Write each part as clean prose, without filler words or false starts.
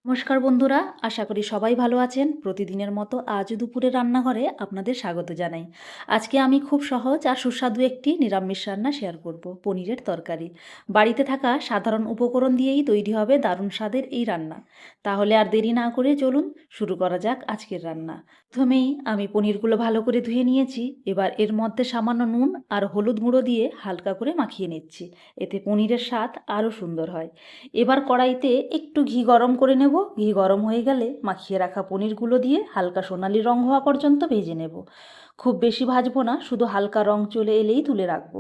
নমস্কার বন্ধুরা, আশা করি সবাই ভালো আছেন। প্রতিদিনের মতো আজ দুপুরে রান্নাঘরে আপনাদের স্বাগত জানাই। আজকে আমি খুব সহজ আর সুস্বাদু একটি নিরামিষ রান্না শেয়ার করব, পনিরের তরকারি। বাড়িতে থাকা সাধারণ উপকরণ দিয়েই তৈরি হবে দারুণ স্বাদের এই রান্না। তাহলে আর দেরি না করে চলুন শুরু করা যাক আজকের রান্না। প্রথমেই আমি পনিরগুলো ভালো করে ধুয়ে নিয়েছি। এবার এর মধ্যে সামান্য নুন আর হলুদ গুঁড়ো দিয়ে হালকা করে মাখিয়ে নিচ্ছি। এতে পনিরের স্বাদ আরও সুন্দর হয়। এবার কড়াইতে একটু ঘি গরম করে নেব। ঘি গরম হয়ে গেলে মাখিয়ে রাখা পনিরগুলো দিয়ে হালকা সোনালি রং হওয়া পর্যন্ত ভেজে নেব। খুব বেশি ভাজবো না, শুধু হালকা রং চলে এলেই তুলে রাখবো।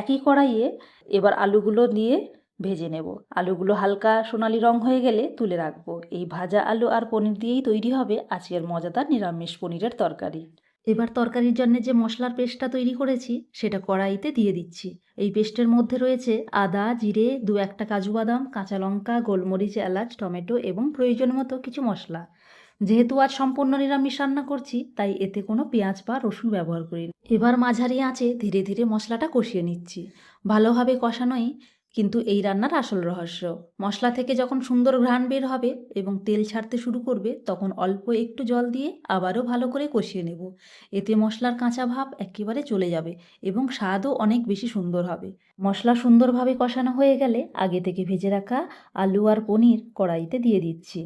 একই কড়াইয়ে এবার আলুগুলো দিয়ে ভেজে নেব। আলুগুলো হালকা সোনালি রং হয়ে গেলে তুলে রাখবো। এই ভাজা আলু আর পনির দিয়েই তৈরি হবে আজকের মজাদার নিরামিষ পনিরের তরকারি। এবার তরকারির জন্য যে মশলার পেস্টটা তৈরি করেছি সেটা কড়াইতে দিয়ে দিচ্ছি। এই পেস্টের মধ্যে রয়েছে আদা, জিরে, দু একটা কাজু বাদাম, কাঁচা লঙ্কা, গোলমরিচ, এলাচ, টমেটো এবং প্রয়োজন মতো কিছু মশলা। যেহেতু আজ সম্পূর্ণ নিরামিষ রান্না করছি, তাই এতে কোনো পেঁয়াজ বা রসুন ব্যবহার করিনি। এবার মাঝারি আঁচে ধীরে ধীরে মশলাটা কষিয়ে নিচ্ছি। ভালোভাবে কষানোই কিন্তু এই রান্নার আসল রহস্য। মশলা থেকে যখন সুন্দর ঘ্রাণ বের হবে এবং তেল ছাড়তে শুরু করবে, তখন অল্প একটু জল দিয়ে আবারও ভালো করে কষিয়ে নেব। এতে মশলার কাঁচা ভাব একেবারে চলে যাবে এবং স্বাদও অনেক বেশি সুন্দর হবে। মশলা সুন্দরভাবে কষানো হয়ে গেলে আগে থেকে ভেজে রাখা আলু আর পনির কড়াইতে দিয়ে দিচ্ছি।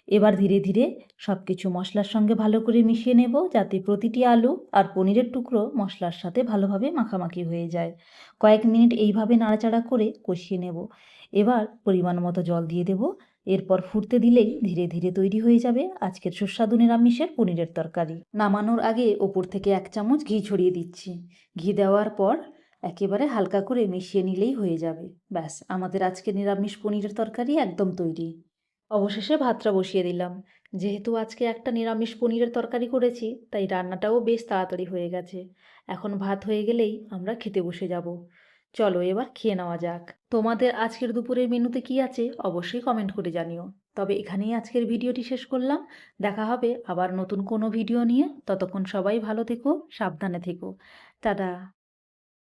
এবার ধীরে ধীরে সব কিছু মশলার সঙ্গে ভালো করে মিশিয়ে নেব, যাতে প্রতিটি আলু আর পনিরের টুকরো মশলার সাথে ভালোভাবে মাখামাখি হয়ে যায়। কয়েক মিনিট এইভাবে নাড়াচাড়া করে কষিয়ে নেব। এবার পরিমাণ মতো জল দিয়ে দেব। এরপর ফুটতে দিলেই ধীরে ধীরে তৈরি হয়ে যাবে আজকের সুস্বাদু নিরামিষের পনিরের তরকারি। নামানোর আগে ওপর থেকে 1 চামচ ঘি ছড়িয়ে দিচ্ছি। ঘি দেওয়ার পর একেবারে হালকা করে মিশিয়ে নিলেই হয়ে যাবে। ব্যাস, আমাদের আজকের নিরামিষ পনিরের তরকারি একদম তৈরি। অবশেষে ভাতটা বসিয়ে দিলাম। যেহেতু আজকে একটা নিরামিষ পনিরের তরকারি করেছি, তাই রান্নাটাও বেশ তাড়াতাড়ি হয়ে গেছে। এখন ভাত হয়ে গেলেই আমরা খেতে বসে যাব। চলো এবার খেয়ে নেওয়া যাক। তোমাদের আজকের দুপুরের মেনুতে কি আছে অবশ্যই কমেন্ট করে জানিও। তবে এখানেই আজকের ভিডিওটি শেষ করলাম। দেখা হবে আবার নতুন কোনো ভিডিও নিয়ে। ততক্ষণ সবাই ভালো থেকো, সাবধানে থেকো। টাটা।